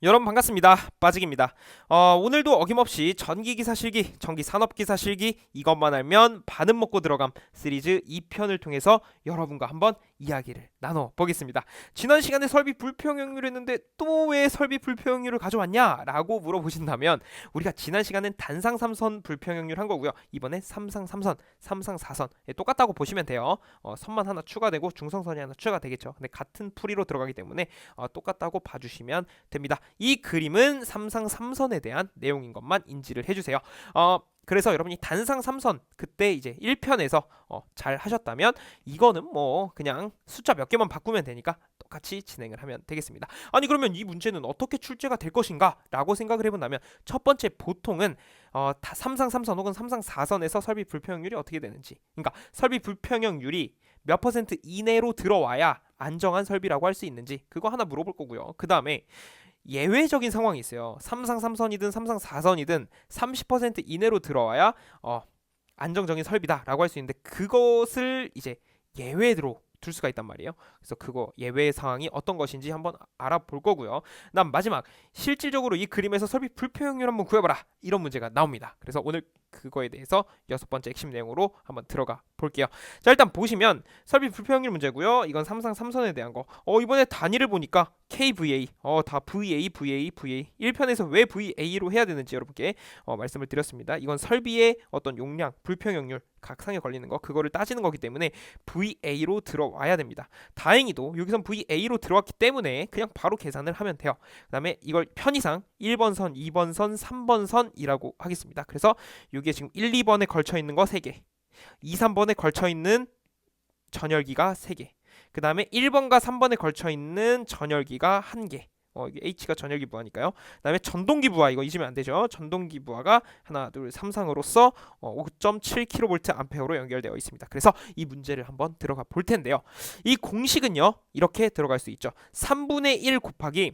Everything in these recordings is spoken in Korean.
여러분 반갑습니다. 빠직입니다. 오늘도 어김없이 전기기사 실기, 전기산업기사 실기 이것만 알면 반은 먹고 들어감 시리즈 2편을 통해서 여러분과 한번 이야기를 나눠보겠습니다. 지난 시간에 설비 불평형률 했는데 또 왜 설비 불평형률을 가져왔냐? 라고 물어보신다면 우리가 지난 시간엔 단상 3선 불평형률 한 거고요. 이번에 삼상 3선, 삼상 4선 똑같다고 보시면 돼요. 선만 하나 추가되고 중성선이 하나 추가되겠죠. 근데 같은 풀이로 들어가기 때문에 똑같다고 봐주시면 됩니다. 이 그림은 삼상 3선에 대한 내용인 것만 인지를 해주세요. 그래서 여러분이 단상 3선 그때 이제 1편에서 잘 하셨다면 이거는 뭐 그냥 숫자 몇 개만 바꾸면 되니까 똑같이 진행을 하면 되겠습니다. 아니 그러면 이 문제는 어떻게 출제가 될 것인가 라고 생각을 해본다면 첫 번째 보통은 삼상 3선 혹은 삼상 4선에서 설비 불평형률이 어떻게 되는지, 그러니까 설비 불평형률이 몇 퍼센트 이내로 들어와야 안정한 설비라고 할 수 있는지 그거 하나 물어볼 거고요. 그 다음에 예외적인 상황이 있어요. 삼상 3선이든 삼상 4선이든 30% 이내로 들어와야 안정적인 설비다라고 할 수 있는데 그것을 이제 예외로 둘 수가 있단 말이에요. 그래서 그거 예외 상황이 어떤 것인지 한번 알아볼 거고요. 난 마지막 실질적으로 이 그림에서 설비 불평형률 한번 구해봐라 이런 문제가 나옵니다. 그래서 오늘 그거에 대해서 6번째 핵심 내용으로 한번 들어가 볼게요. 자, 일단 보시면 설비 불평형률 문제고요. 이건 삼상 3선에 대한 거. 이번에 단위를 보니까 KVA, 다 VA, VA, VA. 1편에서 왜 VA로 해야 되는지 여러분께 말씀을 드렸습니다. 이건 설비의 어떤 용량, 불평형률, 각상에 걸리는 거 그거를 따지는 거기 때문에 VA로 들어와야 됩니다. 다행히도 여기선 VA로 들어왔기 때문에 그냥 바로 계산을 하면 돼요. 그 다음에 이걸 편의상 1번 선, 2번 선, 3번 선이라고 하겠습니다. 그래서 이게 지금 1, 2번에 걸쳐 있는 거 3개, 2, 3번에 걸쳐 있는 전열기가 3개, 그 다음에 1번과 3번에 걸쳐 있는 전열기가 1개. 이게 H가 전열기 부하니까요. 그다음에 전동기 부하 이거 잊으면 안 되죠. 전동기 부하가 하나, 둘, 3상으로서 5.7kVA로 연결되어 있습니다. 그래서 이 문제를 한번 들어가 볼 텐데요. 이 공식은요 이렇게 들어갈 수 있죠. 3분의 1 곱하기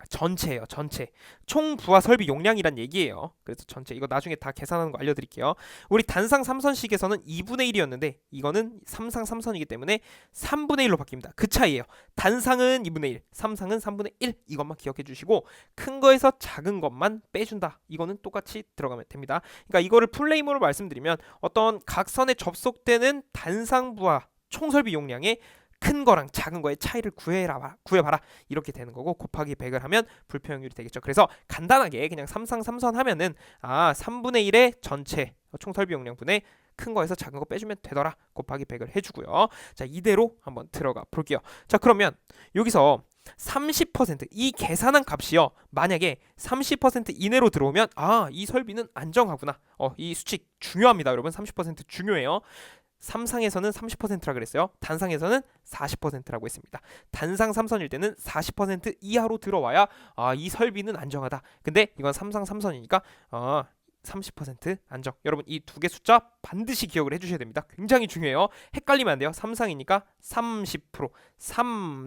전체예요. 전체 총 부하 설비 용량이란 얘기예요. 그래서 전체 이거 나중에 다 계산하는 거 알려드릴게요. 우리 단상 3선식에서는 2분의 1이었는데 이거는 삼상 3선이기 때문에 3분의 1로 바뀝니다. 그 차이예요. 단상은 2분의 1, 삼상은 3분의 1 이것만 기억해 주시고 큰 거에서 작은 것만 빼준다. 이거는 똑같이 들어가면 됩니다. 그러니까 이거를 풀네임으로 말씀드리면 어떤 각선에 접속되는 단상 부하 총 설비 용량의 큰 거랑 작은 거의 차이를 구해봐라 이렇게 되는 거고 곱하기 100을 하면 불평형률이 되겠죠. 그래서 간단하게 그냥 삼상 3선 하면은 3분의 1의 전체 총설비 용량분의 큰 거에서 작은 거 빼주면 되더라 곱하기 100을 해주고요. 자, 이대로 한번 들어가 볼게요. 자, 그러면 여기서 30%이 계산한 값이요 만약에 30% 이내로 들어오면 이 설비는 안정하구나. 이 수칙 중요합니다 여러분. 30% 중요해요. 삼상에서는 30%라 그랬어요. 단상에서는 40%라고 했습니다. 단상 3선일 때는 40% 이하로 들어와야 이 설비는 안정하다. 근데 이건 삼상 3선이니까 30% 안정. 여러분 이 두 개 숫자 반드시 기억을 해주셔야 됩니다. 굉장히 중요해요. 헷갈리면 안 돼요. 삼상이니까 30%,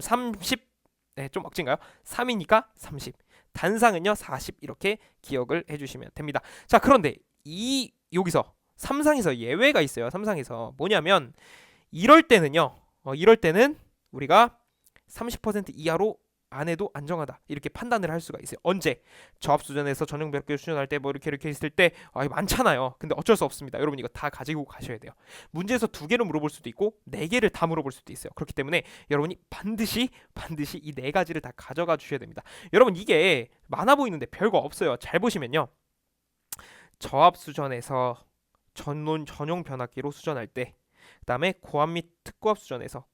30, 네, 좀 억진가요? 3이니까 30. 단상은요 40 이렇게 기억을 해주시면 됩니다. 자, 그런데 여기서 삼상에서 예외가 있어요. 삼상에서 뭐냐면 이럴 때는요. 이럴 때는 우리가 30% 이하로 안 해도 안정하다 이렇게 판단을 할 수가 있어요. 언제? 저압수전에서 전용 몇 개 수전할 때 뭐 이렇게 있을 때 많잖아요. 근데 어쩔 수 없습니다. 여러분 이거 다 가지고 가셔야 돼요. 문제에서 2개를 물어볼 수도 있고 4개를 다 물어볼 수도 있어요. 그렇기 때문에 여러분이 반드시 이 4가지를 다 가져가 주셔야 됩니다. 여러분 이게 많아 보이는데 별거 없어요. 잘 보시면요. 저압수전에서 전용 변압기로 수전할 때, 그 다음에 고압 및 특고압 수전에서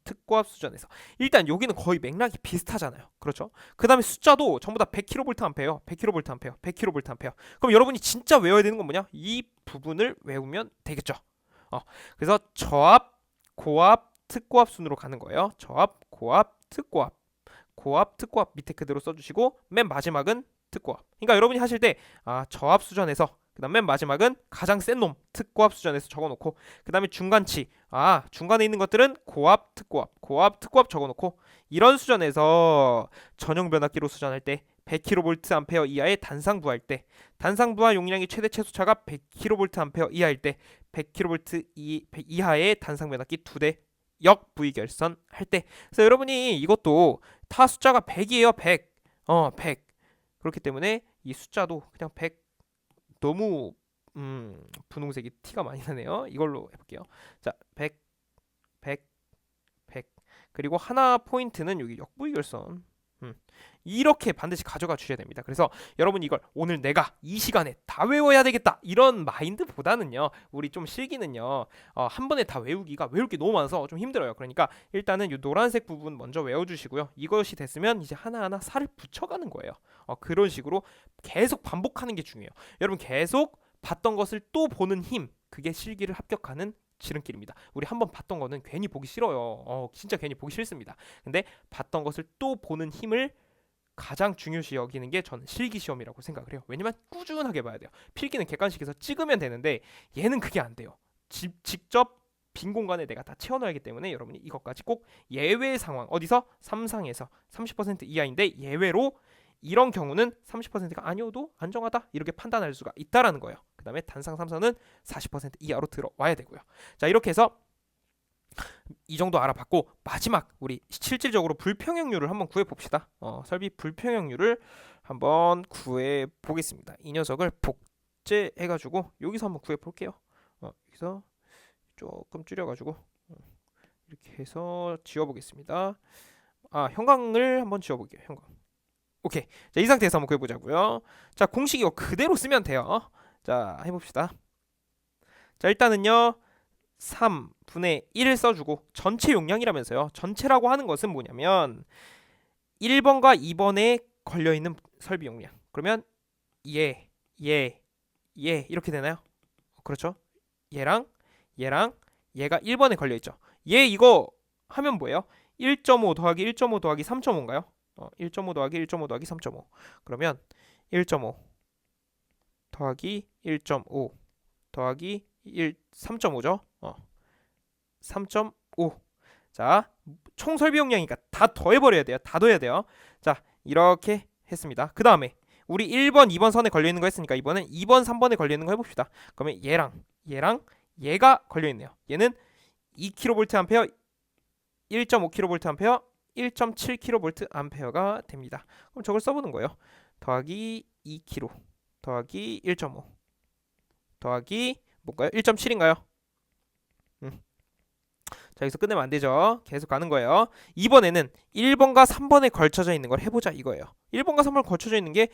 특고압 수전에서 일단 여기는 거의 맥락이 비슷하잖아요. 그렇죠? 그 다음에 숫자도 전부 다 100kVA, 100kVA, 100kVA. 그럼 여러분이 진짜 외워야 되는 건 뭐냐? 이 부분을 외우면 되겠죠. 그래서 저압, 고압, 특고압 순으로 가는 거예요. 저압, 고압, 특고압 밑에 그대로 써주시고 맨 마지막은 특고압. 그러니까 여러분이 하실 때 저압 수전에서 그 다음 맨 마지막은 가장 센 놈 특고압 수전에서 적어놓고 그 다음에 중간치 중간에 있는 것들은 고압 특고압 적어놓고 이런 수전에서 전용 변압기로 수전할 때 100kVA 이하의 단상 부하일 때 단상 부하 용량이 최대 최소차가 100kVA 이하일 때 100kV 이하의 단상 변압기 2대 역 부위 결선 할 때. 그래서 여러분이 이것도 다 숫자가 100이에요. 100. 100. 그렇기 때문에 이 숫자도 그냥 100. 너무 분홍색이 티가 많이 나네요. 이걸로 해볼게요. 자, 100, 100, 100. 그리고 하나 포인트는 여기 역부위결선. 이렇게 반드시 가져가 주셔야 됩니다. 그래서 여러분 이걸 오늘 내가 이 시간에 다 외워야 되겠다 이런 마인드보다는요, 우리 좀 실기는요, 한 번에 다 외우기가 외울 게 너무 많아서 좀 힘들어요. 그러니까 일단은 이 노란색 부분 먼저 외워주시고요. 이것이 됐으면 이제 하나하나 살을 붙여가는 거예요. 그런 식으로 계속 반복하는 게 중요해요. 여러분 계속 봤던 것을 또 보는 힘, 그게 실기를 합격하는 지름길입니다. 우리 한번 봤던 거는 괜히 보기 싫어요. 진짜 괜히 보기 싫습니다. 근데 봤던 것을 또 보는 힘을 가장 중요시 여기는 게 저는 실기 시험이라고 생각을 해요. 왜냐면 꾸준하게 봐야 돼요. 필기는 객관식에서 찍으면 되는데 얘는 그게 안 돼요. 직접 빈 공간에 내가 다 채워넣어야하기 때문에 여러분이 이것까지 꼭 예외 상황, 어디서 3상에서 30% 이하인데 예외로 이런 경우는 30%가 아니어도 안정하다 이렇게 판단할 수가 있다라는 거예요. 그 다음에 단상 3선은 40% 이하로 들어와야 되고요. 자, 이렇게 해서 이 정도 알아봤고, 마지막 우리 실질적으로 불평형률을 한번 구해봅시다. 설비 불평형률을 한번 구해보겠습니다. 이 녀석을 복제해가지고 여기서 한번 구해볼게요. 여기서 조금 줄여가지고 이렇게 해서 지워보겠습니다. 형광을 한번 지워볼게요. 형광. 오케이. 자, 이 상태에서 한번 구해보자고요. 자, 공식 이거 그대로 쓰면 돼요. 자, 해봅시다. 자, 일단은요 3분의 1을 써주고 전체 용량이라면서요. 전체라고 하는 것은 뭐냐면 1번과 2번에 걸려있는 설비 용량. 그러면 얘 이렇게 되나요? 그렇죠. 얘랑 얘가 1번에 걸려있죠. 얘 이거 하면 뭐예요? 1.5 더하기 1.5 더하기 3.5인가요? 1.5 더하기 1.5 더하기 3.5. 그러면 1.5 더하기 1.5 더하기 3.5죠. 3.5. 자, 총 설비 용량이니까 다 더해버려야 돼요. 다 더해야 돼요. 자, 이렇게 했습니다. 그 다음에 우리 1번, 2번 선에 걸려있는 거 했으니까 이번엔 2번, 3번에 걸려있는 거 해봅시다. 그러면 얘랑 얘가 걸려있네요. 얘는 2kVA, 1.5kVA, 1.7kVA가 됩니다. 그럼 저걸 써보는 거예요. 더하기 2kg 더하기 1.5 더하기 뭔가요? 1.7인가요? 자, 여기서 끝내면 안 되죠. 계속 가는 거예요. 이번에는 1번과 3번에 걸쳐져 있는 걸 해보자 이거예요. 1번과 3번 걸쳐져 있는 게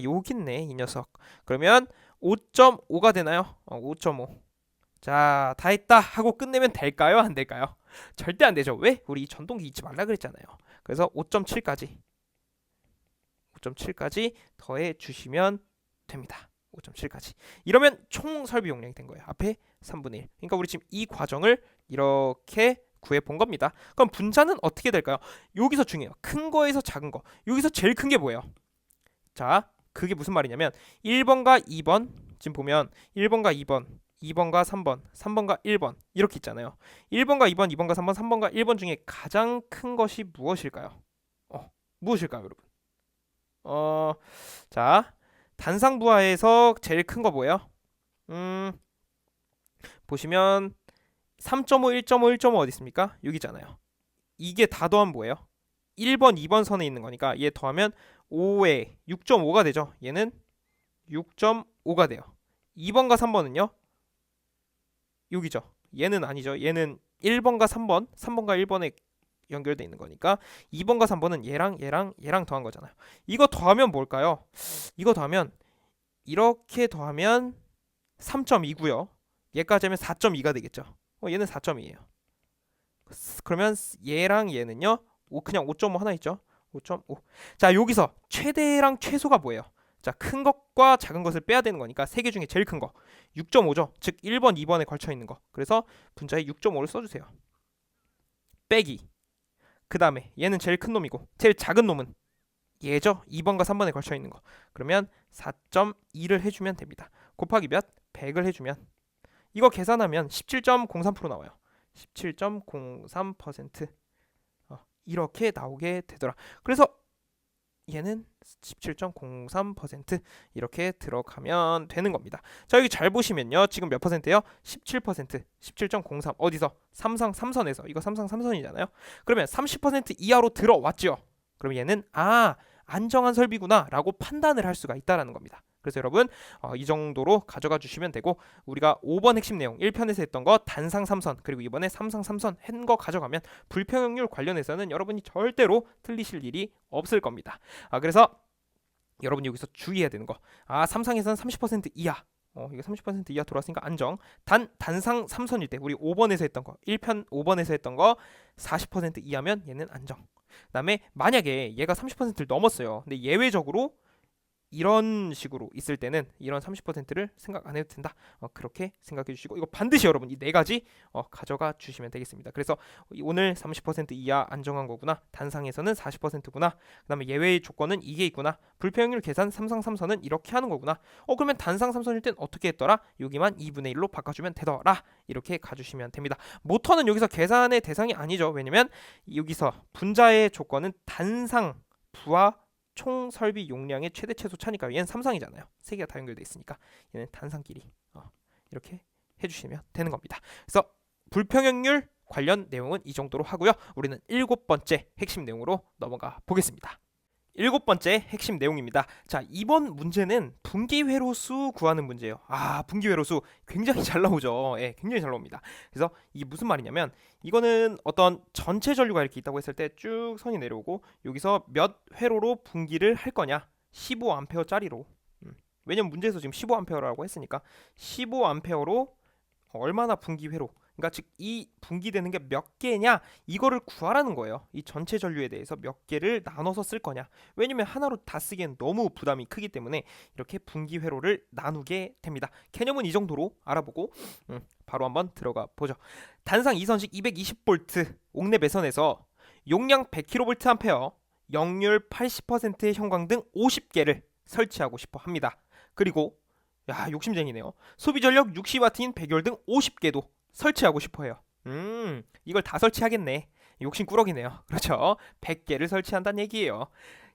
여기 있네 이 녀석. 그러면 5.5가 되나요? 5.5. 자, 다 했다 하고 끝내면 될까요? 안 될까요? 절대 안 되죠. 왜? 우리 전동기 잊지 말라 그랬잖아요. 그래서 5.7까지 더해 주시면 됩니다. 5.7까지. 이러면 총 설비 용량이 된 거예요. 앞에 3분의 1. 그러니까 우리 지금 이 과정을 이렇게 구해 본 겁니다. 그럼 분자는 어떻게 될까요? 여기서 중요해요. 큰 거에서 작은 거. 여기서 제일 큰 게 뭐예요? 자, 그게 무슨 말이냐면 1번과 2번, 지금 보면 1번과 2번, 2번과 3번, 3번과 1번 이렇게 있잖아요. 1번과 2번, 2번과 3번, 3번과 1번 중에 가장 큰 것이 무엇일까요? 무엇일까요, 여러분? 자, 단상부하에서 제일 큰 거 뭐예요? 보시면 3.5, 1.5, 1.5 어디 있습니까? 여기 있잖아요. 이게 다 더하면 뭐예요? 1번, 2번 선에 있는 거니까 얘 더하면 5에 6.5가 되죠. 얘는 6.5가 돼요. 2번과 3번은요? 여기죠. 얘는 아니죠. 얘는 1번과 3번, 3번과 1번에 연결돼 있는 거니까 2번과 3번은 얘랑 더한 거잖아요. 이거 더하면 뭘까요? 이거 더하면 이렇게 더하면 3.2고요. 얘까지 하면 4.2가 되겠죠. 얘는 4.2예요. 그러면 얘랑 얘는요. 그냥 5.5 하나 있죠. 5.5. 자, 여기서 최대랑 최소가 뭐예요? 자, 큰 것과 작은 것을 빼야 되는 거니까 세 개 중에 제일 큰 거 6.5죠. 즉 1번, 2번에 걸쳐 있는 거. 그래서 분자에 6.5를 써주세요. 빼기. 그 다음에 얘는 제일 큰 놈이고 제일 작은 놈은 얘죠. 2번과 3번에 걸쳐 있는 거. 그러면 4.2를 해주면 됩니다. 곱하기 몇? 100을 해주면 이거 계산하면 17.03% 나와요. 17.03% 이렇게 나오게 되더라. 그래서 얘는 17.03% 이렇게 들어가면 되는 겁니다. 자, 여기 잘 보시면요. 지금 몇 퍼센트예요? 17%, 17.03. 어디서? 삼상 3선에서. 이거 삼상 3선이잖아요. 그러면 30% 이하로 들어왔죠. 그럼 얘는 안정한 설비구나 라고 판단을 할 수가 있다라는 겁니다. 그래서 여러분 이 정도로 가져가 주시면 되고, 우리가 5번 핵심 내용 1편에서 했던 거 단상 3선, 그리고 이번에 3상 3선 한 거 가져가면 불평형률 관련해서는 여러분이 절대로 틀리실 일이 없을 겁니다. 그래서 여러분이 여기서 주의해야 되는 거, 3상에서는 30% 이하, 이거 30% 이하 들어왔으니까 안정. 단상 3선일 때 우리 5번에서 했던 거, 1편 5번에서 했던 거 40% 이하면 얘는 안정. 그다음에 만약에 얘가 30%를 넘었어요. 근데 예외적으로 이런 식으로 있을 때는 이런 30%를 생각 안 해도 된다. 그렇게 생각해 주시고, 이거 반드시 여러분 이 네 가지 가져가 주시면 되겠습니다. 그래서 오늘 30% 이하 안정한 거구나, 단상에서는 40%구나, 그다음에 예외의 조건은 이게 있구나, 불평률 계산 3상 3선은 이렇게 하는 거구나, 그러면 단상 3선일 땐 어떻게 했더라, 여기만 2분의 1로 바꿔주면 되더라, 이렇게 가주시면 됩니다. 모터는 여기서 계산의 대상이 아니죠. 왜냐면 여기서 분자의 조건은 단상 부하 총 설비 용량의 최대 최소 차니까, 얘는 3상이잖아요. 세 개가 다 연결돼 있으니까 얘는 단상끼리 이렇게 해주시면 되는 겁니다. 그래서 불평형률 관련 내용은 이 정도로 하고요. 우리는 7번째 핵심 내용으로 넘어가 보겠습니다. 7번째 핵심 내용입니다. 자, 이번 문제는 분기회로수 구하는 문제예요. 분기회로수 굉장히 잘 나오죠. 예, 굉장히 잘 나옵니다. 그래서 이게 무슨 말이냐면, 이거는 어떤 전체 전류가 이렇게 있다고 했을 때 쭉 선이 내려오고, 여기서 몇 회로로 분기를 할 거냐, 15A짜리로. 왜냐면 문제에서 지금 15A라고 했으니까 15A로 얼마나 분기회로, 그러니까 즉 이 분기되는 게 몇 개냐, 이거를 구하라는 거예요. 이 전체 전류에 대해서 몇 개를 나눠서 쓸 거냐. 왜냐면 하나로 다 쓰기엔 너무 부담이 크기 때문에 이렇게 분기회로를 나누게 됩니다. 개념은 이 정도로 알아보고 바로 한번 들어가 보죠. 단상 2선식 220V 옥내 배선에서 용량 100kVA, 역률 80%의 형광등 50개를 설치하고 싶어 합니다. 그리고 욕심쟁이네요. 소비 전력 60W인 백열등 50개도 설치하고 싶어요. 이걸 다 설치하겠네. 욕심 꾸러기네요. 그렇죠? 100개를 설치한다는 얘기예요.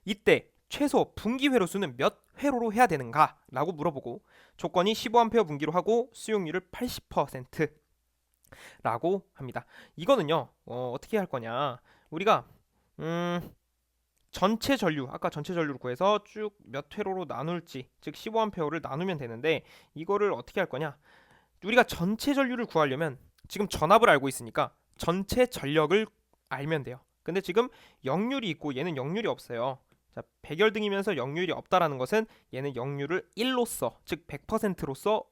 이때 최소 분기 회로 수는 몇 회로로 해야 되는가? 라고 물어보고, 조건이 15A 분기로 하고 수용률을 80% 라고 합니다. 이거는요, 어떻게 할 거냐, 우리가 전체 전류, 아까 전체 전류를 구해서 쭉 몇 회로로 나눌지, 즉 15A를 나누면 되는데, 이거를 어떻게 할 거냐, 우리가 전체 전류를 구하려면 지금 전압을 알고 있으니까 전체 전력을 알면 돼요. 근데 지금 역률이 있고 얘는 역률이 없어요. 자, 백열등이면서 역률이 없다라는 것은 얘는 역률을 1로서, 즉 100%로서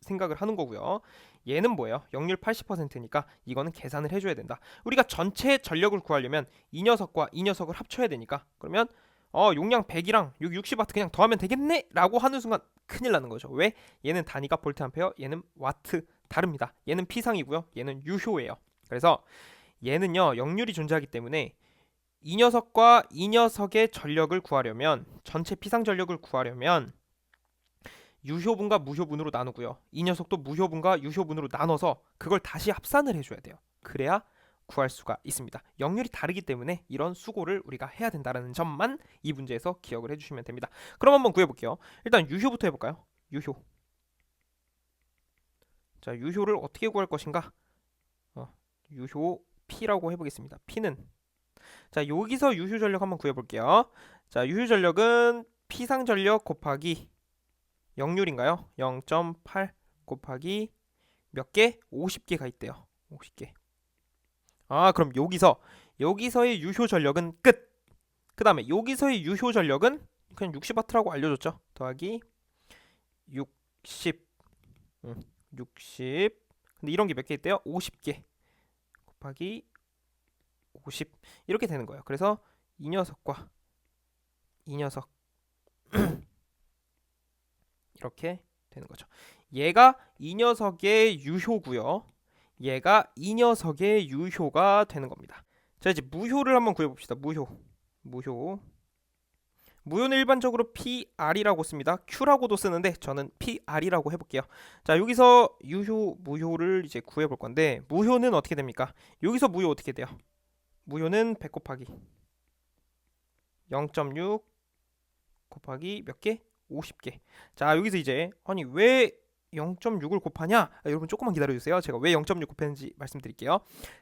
생각을 하는 거고요. 얘는 뭐예요? 역률 80%니까 이거는 계산을 해줘야 된다. 우리가 전체 전력을 구하려면 이 녀석과 이 녀석을 합쳐야 되니까, 그러면 용량 100이랑 60W 그냥 더하면 되겠네? 라고 하는 순간 큰일 나는 거죠. 왜? 얘는 단위가 볼트 암페어, 얘는 와트 다릅니다. 얘는 P상이고요. 얘는 유효예요. 그래서 얘는요, 역률이 존재하기 때문에 이 녀석과 이 녀석의 전력을 구하려면, 전체 P상 전력을 구하려면 유효분과 무효분으로 나누고요. 이 녀석도 무효분과 유효분으로 나눠서 그걸 다시 합산을 해줘야 돼요. 그래야 구할 수가 있습니다. 역률이 다르기 때문에 이런 수고를 우리가 해야 된다는 점만 이 문제에서 기억을 해주시면 됩니다. 그럼 한번 구해볼게요. 일단 유효부터 해볼까요? 유효. 자, 유효를 어떻게 구할 것인가? 유효 P라고 해보겠습니다. P는, 자, 여기서 유효 전력 한번 구해볼게요. 자, 유효 전력은 P상 전력 곱하기 역률인가요? 0.8 곱하기 몇 개? 50개가 있대요. 50개. 그럼 여기서의 유효 전력은 끝. 그 다음에 여기서의 유효 전력은 그냥 60W라고 알려줬죠. 더하기 60. 60. 근데 이런 게 몇 개 있대요? 50개. 곱하기 50. 이렇게 되는 거예요. 그래서 이 녀석과 이 녀석 이렇게 되는 거죠. 얘가 이 녀석의 유효고요. 얘가 이 녀석의 유효가 되는 겁니다. 자, 이제 무효를 한번 구해봅시다. 무효는 일반적으로 PR이라고 씁니다. Q라고도 쓰는데 저는 PR이라고 해볼게요. 자, 여기서 유효, 무효를 이제 구해볼 건데, 무효는 어떻게 됩니까? 여기서 무효 어떻게 돼요? 무효는 100 곱하기 0.6 곱하기 몇 개? 50개. 자, 여기서 이제 왜 0.6을 곱하냐? 여러분 조금만 기다려주세요. 제가 왜 0.6 곱했는지 말씀드릴게요.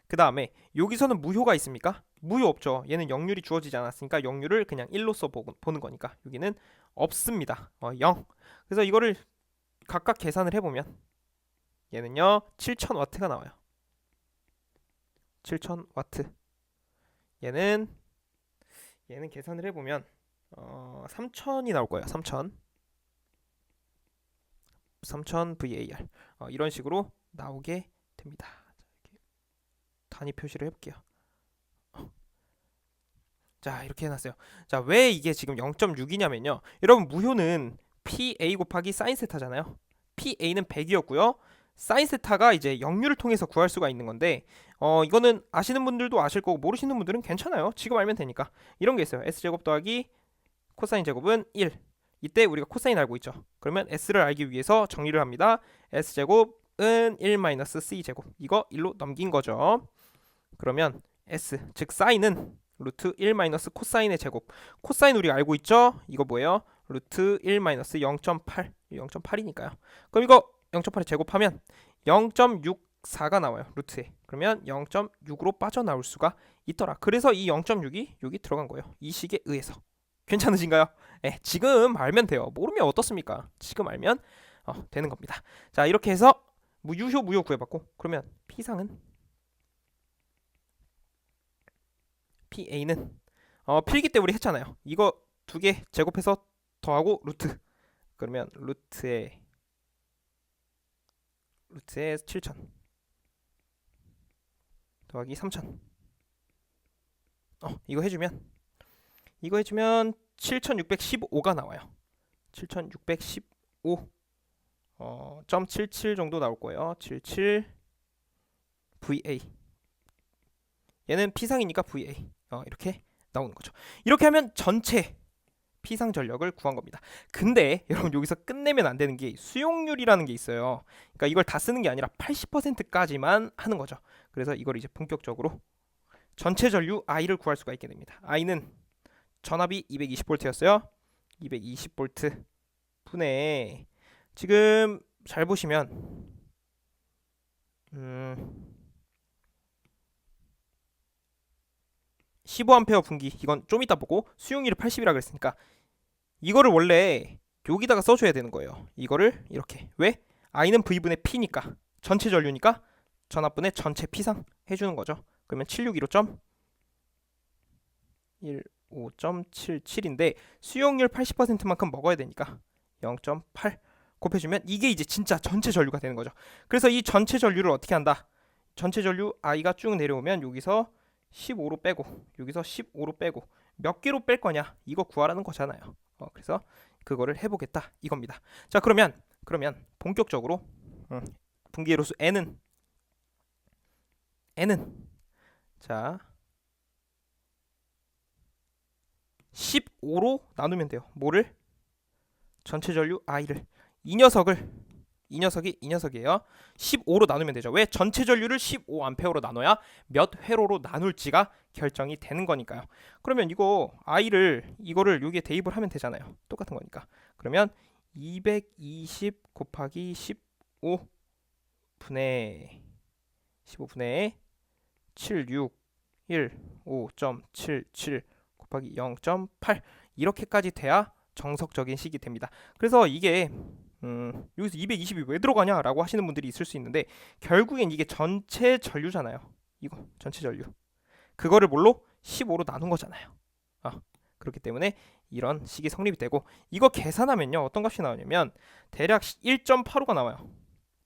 그 다음에 여기서는 무효가 있습니까? 무효 없죠. 얘는 영률이 주어지지 않았으니까 영률을 그냥 1로써 보는 거니까 여기는 없습니다. 0. 그래서 이거를 각각 계산을 해보면 얘는요 7000W가 나와요. 7000W. 얘는 계산을 해보면 3000이 나올 거예요. 3000 VAR 이런 식으로 나오게 됩니다. 이렇게 단위 표시를 해볼게요. 자 이렇게 해놨어요. 자 왜 이게 지금 0.6이냐면요. 여러분 무효는 PA 곱하기 사인 세타잖아요. PA는 100이었고요. 사인 세타가 이제 역률을 통해서 구할 수가 있는 건데 이거는 아시는 분들도 아실 거고 모르시는 분들은 괜찮아요. 지금 알면 되니까. 이런 게 있어요. S제곱 더하기 코사인 제곱은 1. 이때 우리가 코사인 알고 있죠. 그러면 S를 알기 위해서 정리를 합니다. S제곱은 1-C제곱. 이거 1로 넘긴 거죠. 그러면 S, 즉 사인은 루트 1 코사인의 제곱. 코사인 우리가 알고 있죠? 이거 뭐예요? 루트 1 0.8. 0.8이니까요. 그럼 이거 0.8에 제곱하면 0.64가 나와요. 루트에. 그러면 0.6으로 빠져나올 수가 있더라. 그래서 이 0.6이 여기 들어간 거예요. 이 식에 의해서. 괜찮으신가요? 네, 지금 알면 돼요. 모르면 어떻습니까? 지금 알면 되는 겁니다. 자 이렇게 해서 유효 무효 구해봤고 그러면 P상은 PA는 필기 때 우리 했잖아요. 이거 두 개 제곱해서 더하고 루트. 그러면 루트에 7000 더하기 3000. 이거 해주면 7615가 나와요. 7615 .77 정도 나올 거예요. 77 VA. 얘는 P상이니까 VA. 이렇게 나오는 거죠. 이렇게 하면 전체 P상 전력을 구한 겁니다. 근데 여러분 여기서 끝내면 안 되는 게 수용률이라는 게 있어요. 그러니까 이걸 다 쓰는 게 아니라 80%까지만 하는 거죠. 그래서 이걸 이제 본격적으로 전체 전류 I를 구할 수가 있게 됩니다. I는 전압이 220V였어요. 220V 분의 지금 잘 보시면 15A 분기 이건 좀 이따 보고 수용률이 80이라 그랬으니까 이거를 원래 여기다가 써줘야 되는 거예요. 이거를 이렇게 왜? I는 V분의 P니까 전체 전류니까 전압분의 전체 P상 해주는 거죠. 그러면 7615.15.77인데 수용률 80%만큼 먹어야 되니까 0.8 곱해주면 이게 이제 진짜 전체 전류가 되는 거죠. 그래서 이 전체 전류를 어떻게 한다? 전체 전류 I가 쭉 내려오면 여기서 15로 빼고 여기서 15로 빼고 몇 개로 뺄 거냐 이거 구하라는 거잖아요. 그래서 그거를 해보겠다 이겁니다. 자 그러면 본격적으로 분기계로수 N은 자 15로 나누면 돼요. 뭐를? 전체 전류 I를 이 녀석이에요. 15로 나누면 되죠. 왜? 전체 전류를 15A로 나눠야 몇 회로로 나눌지가 결정이 되는 거니까요. 그러면 이거를 여기에 대입을 하면 되잖아요. 똑같은 거니까. 그러면 220 곱하기 15분의 76115.77 곱하기 0.8 이렇게까지 돼야 정석적인 식이 됩니다. 그래서 이게 여기서 220이 왜 들어가냐라고 하시는 분들이 있을 수 있는데 결국엔 이게 전체 전류잖아요. 이거 전체 전류. 그거를 뭘로? 15로 나눈 거잖아요. 그렇기 때문에 이런 식이 성립이 되고 이거 계산하면요. 어떤 값이 나오냐면 대략 1.85가 나와요.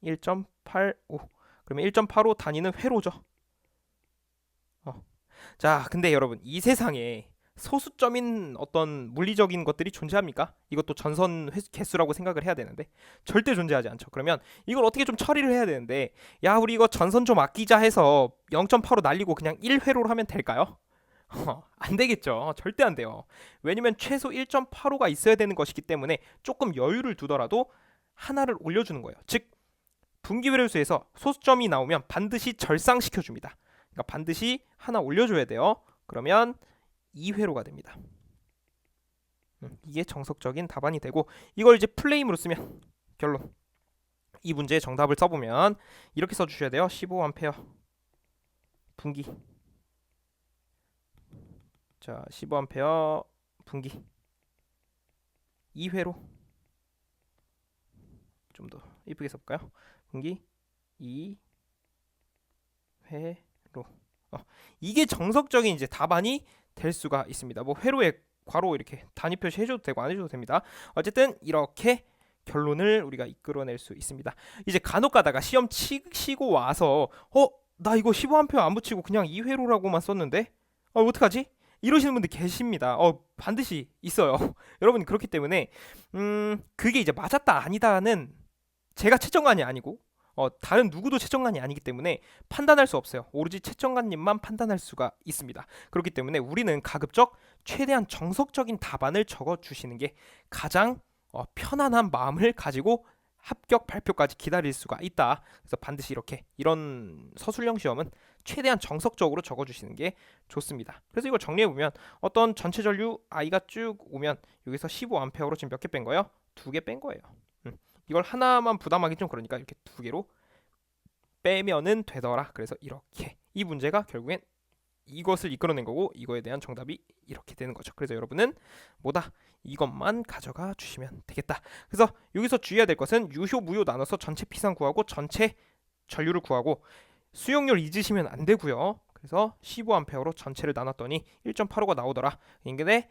1.85. 그러면 1.85 단위는 회로죠. 자, 근데 여러분 이 세상에 소수점인 어떤 물리적인 것들이 존재합니까? 이것도 전선 개수라고 생각을 해야 되는데 절대 존재하지 않죠. 그러면 이걸 어떻게 좀 처리를 해야 되는데 야 우리 이거 전선 좀 아끼자 해서 0.85로 날리고 그냥 1회로로 하면 될까요? 안 되겠죠. 절대 안 돼요. 왜냐면 최소 1.85가 있어야 되는 것이기 때문에 조금 여유를 두더라도 하나를 올려주는 거예요. 즉 분기회로수에서 소수점이 나오면 반드시 절상시켜줍니다. 그러니까 반드시 하나 올려줘야 돼요. 그러면 2회로가 됩니다. 이게 정석적인 답안이 되고 이걸 이제 플레임으로 쓰면 결론 이 문제의 정답을 써보면 이렇게 써주셔야 돼요. 15A 분기. 자, 15A 분기 2회로 좀 더 이쁘게 써볼까요? 분기 2회로. 이게 정석적인 이제 답안이 될 수가 있습니다. 뭐 회로에 괄호 이렇게 단위 표시 해줘도 되고 안 해줘도 됩니다. 어쨌든 이렇게 결론을 우리가 이끌어낼 수 있습니다. 이제 간혹 가다가 시험 치고 와서 나 이거 15A 안 붙이고 그냥 2회로라고만 썼는데 어떡하지? 이러시는 분들 계십니다. 반드시 있어요. 여러분 그렇기 때문에 그게 이제 맞았다 아니다는 제가 채점관이 아니고 다른 누구도 채점관이 아니기 때문에 판단할 수 없어요. 오로지 채점관님만 판단할 수가 있습니다. 그렇기 때문에 우리는 가급적 최대한 정석적인 답안을 적어주시는 게 가장 편안한 마음을 가지고 합격 발표까지 기다릴 수가 있다. 그래서 반드시 이런 서술형 시험은 최대한 정석적으로 적어주시는 게 좋습니다. 그래서 이걸 정리해보면 어떤 전체 전류 I가 쭉 오면 여기서 15A로 지금 몇 개 뺀 거예요? 2개 뺀 거예요. 이걸 하나만 부담하기 좀 그러니까 이렇게 2개로 빼면은 되더라. 그래서 이렇게 이 문제가 결국엔 이것을 이끌어낸 거고 이거에 대한 정답이 이렇게 되는 거죠. 그래서 여러분은 뭐다? 이것만 가져가 주시면 되겠다. 그래서 여기서 주의해야 될 것은 유효 무효 나눠서 전체 피상 구하고 전체 전류를 구하고 수용률 잊으시면 안 되고요. 그래서 15A로 전체를 나눴더니 1.85가 나오더라. 근데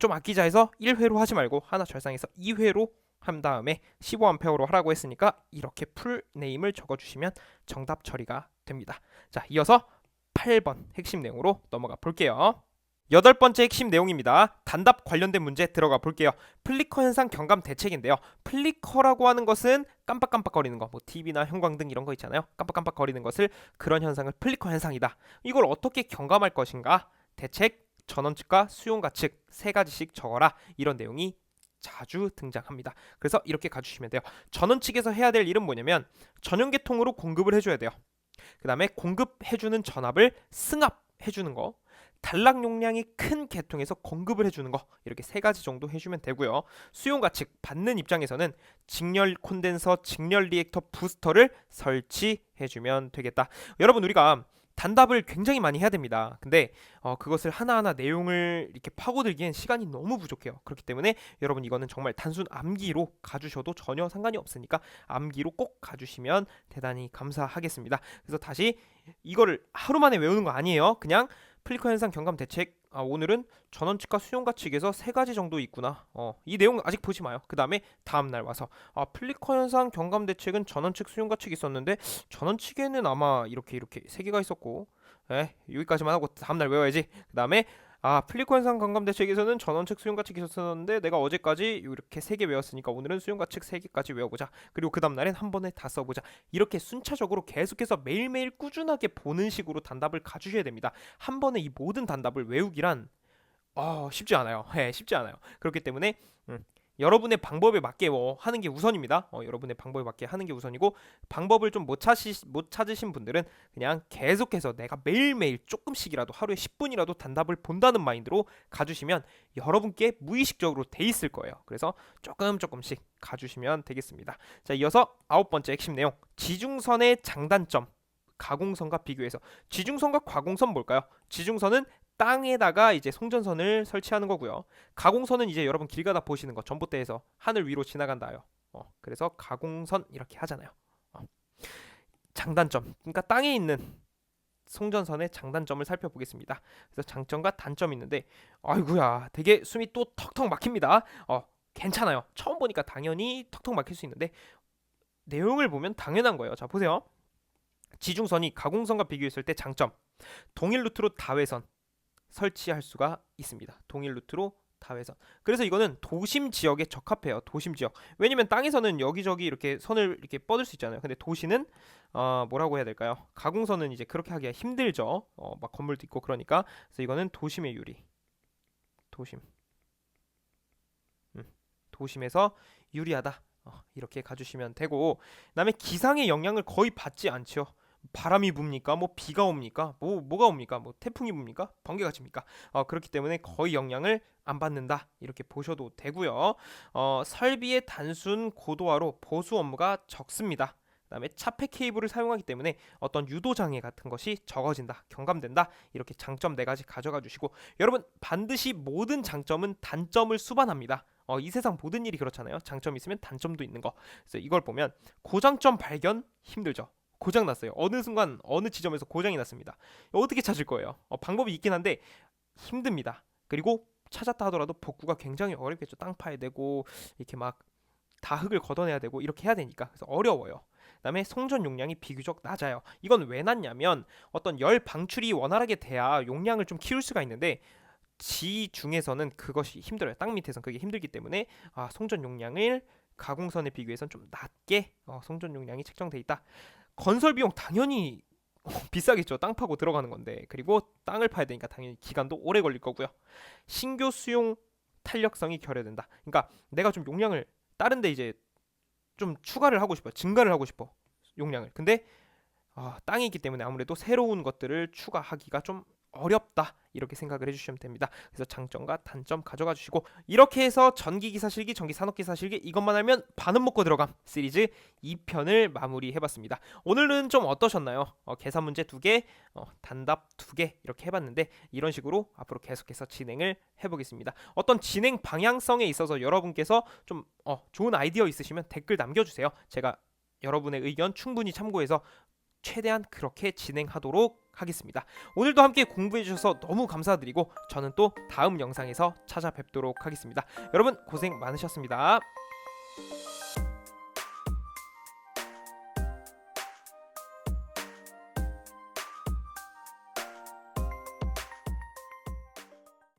좀 아끼자 해서 1회로 하지 말고 하나 절상해서 2회로 한 다음에 15A로 하라고 했으니까 이렇게 풀 네임을 적어주시면 정답 처리가 됩니다. 자, 이어서 8번 핵심 내용으로 넘어가 볼게요. 8번째 핵심 내용입니다. 단답 관련된 문제 들어가 볼게요. 플리커 현상 경감 대책인데요. 플리커라고 하는 것은 깜빡깜빡거리는 거, 뭐 TV나 형광등 이런 거 있잖아요. 깜빡깜빡거리는 것을 그런 현상을 플리커 현상이다. 이걸 어떻게 경감할 것인가? 대책, 전원 측과 수용가 측 세 가지씩 적어라. 이런 내용이 자주 등장합니다. 그래서 이렇게 가주시면 돼요. 전원 측에서 해야 될 일은 뭐냐면 전용계통으로 공급을 해줘야 돼요. 그 다음에 공급해주는 전압을 승합해주는 거, 단락 용량이 큰 계통에서 공급을 해주는 거, 이렇게 세 가지 정도 해주면 되고요. 수용가 측 받는 입장에서는 직렬 콘덴서, 직렬 리액터 부스터를 설치해주면 되겠다. 여러분 우리가 단답을 굉장히 많이 해야 됩니다. 근데 그것을 하나하나 내용을 이렇게 파고들기엔 시간이 너무 부족해요. 그렇기 때문에 여러분 이거는 정말 단순 암기로 가주셔도 전혀 상관이 없으니까 암기로 꼭 가주시면 대단히 감사하겠습니다. 그래서 다시 이거를 하루 만에 외우는 거 아니에요. 그냥 플리커 현상 경감 대책, 오늘은 전원 측과 수용가 측에서 세 가지 정도 있구나. 이 내용 아직 보지 마요. 그 다음에 다음날 와서 플리커 현상 경감 대책은 전원 측 수용가 측이 있었는데 전원 측에는 아마 이렇게 세 개가 있었고, 여기까지만 하고 다음날 외워야지. 그 다음에 플리커 현상 경감 대책에서는 전원 측 수용가 측이 있었는데 내가 어제까지 이렇게 세 개 외웠으니까 오늘은 수용가 측 세 개까지 외워보자. 그리고 그 다음날엔 한 번에 다 써보자. 이렇게 순차적으로 계속해서 매일매일 꾸준하게 보는 식으로 단답을 가주셔야 됩니다. 한 번에 이 모든 단답을 외우기란 쉽지 않아요. 쉽지 않아요. 그렇기 때문에 여러분의 방법에 맞게 하는 게 우선입니다. 여러분의 방법에 맞게 하는 게 우선이고, 방법을 좀 못 찾으신 분들은 그냥 계속해서 내가 매일매일 조금씩이라도 하루에 10분이라도 단답을 본다는 마인드로 가주시면 여러분께 무의식적으로 돼 있을 거예요. 그래서 조금씩 가주시면 되겠습니다. 자, 이어서 9번째 핵심 내용, 지중선의 장단점, 가공선과 비교해서. 지중선과 가공선 뭘까요? 지중선은 땅에다가 이제 송전선을 설치하는 거고요. 가공선은 이제 여러분 길 가다 보시는 거, 전봇대에서 하늘 위로 지나간다요. 그래서 가공선 이렇게 하잖아요. 장단점, 그러니까 땅에 있는 송전선의 장단점을 살펴보겠습니다. 그래서 장점과 단점이 있는데, 아이고야, 되게 숨이 또 턱턱 막힙니다. 괜찮아요. 처음 보니까 당연히 턱턱 막힐 수 있는데 내용을 보면 당연한 거예요. 자, 보세요. 지중선이 가공선과 비교했을 때 장점, 동일 루트로 다회선 설치할 수가 있습니다. 동일 루트로 다회선. 그래서 이거는 도심 지역에 적합해요. 도심 지역. 왜냐면 땅에서는 여기저기 이렇게 선을 이렇게 뻗을 수 있잖아요. 근데 도시는 뭐라고 해야 될까요? 가공선은 이제 그렇게 하기가 힘들죠. 막 건물도 있고 그러니까. 그래서 이거는 도심의 유리. 도심에서 유리하다. 이렇게 가주시면 되고, 그다음에 기상의 영향을 거의 받지 않죠. 바람이 붑니까? 뭐 비가 옵니까? 뭐가 옵니까? 뭐 태풍이 붑니까? 번개가 칩니까? 그렇기 때문에 거의 영향을 안 받는다 이렇게 보셔도 되고요. 설비의 단순 고도화로 보수 업무가 적습니다. 그다음에 차폐 케이블을 사용하기 때문에 어떤 유도 장애 같은 것이 적어진다, 경감된다. 이렇게 장점 네 가지 가져가 주시고 여러분 반드시 모든 장점은 단점을 수반합니다. 이 세상 모든 일이 그렇잖아요. 장점이 있으면 단점도 있는 거. 그래서 이걸 보면 고장점 발견 힘들죠. 고장 났어요. 어느 순간 어느 지점에서 고장이 났습니다. 어떻게 찾을 거예요? 방법이 있긴 한데 힘듭니다. 그리고 찾았다 하더라도 복구가 굉장히 어렵겠죠. 땅 파야 되고 이렇게 막 다 흙을 걷어내야 되고 이렇게 해야 되니까 그래서 어려워요. 그다음에 송전 용량이 비교적 낮아요. 이건 왜 낮냐면 어떤 열 방출이 원활하게 돼야 용량을 좀 키울 수가 있는데 지 중에서는 그것이 힘들어요. 땅 밑에서는 그게 힘들기 때문에 송전 용량을 가공선에 비교해서는 좀 낮게 송전 용량이 책정돼 있다. 건설 비용 당연히 비싸겠죠. 땅 파고 들어가는 건데. 그리고 땅을 파야 되니까 당연히 기간도 오래 걸릴 거고요. 신규 수용 탄력성이 결여된다. 그러니까 내가 좀 용량을 다른데 이제 좀 추가를 하고 싶어, 증가를 하고 싶어 용량을. 근데 땅이 있기 때문에 아무래도 새로운 것들을 추가하기가 좀 어렵다 이렇게 생각을 해주시면 됩니다. 그래서 장점과 단점 가져가 주시고 이렇게 해서 전기기사 실기, 전기산업기사 실기 이것만 알면 반은 먹고 들어감 시리즈 2편을 마무리해봤습니다. 오늘은 좀 어떠셨나요? 계산 문제 2개, 단답 2개 이렇게 해봤는데 이런 식으로 앞으로 계속해서 진행을 해보겠습니다. 어떤 진행 방향성에 있어서 여러분께서 좀 좋은 아이디어 있으시면 댓글 남겨주세요. 제가 여러분의 의견 충분히 참고해서 최대한 그렇게 진행하도록 하겠습니다. 오늘도 함께 공부해 주셔서 너무 감사드리고 저는 또 다음 영상에서 찾아뵙도록 하겠습니다. 여러분 고생 많으셨습니다.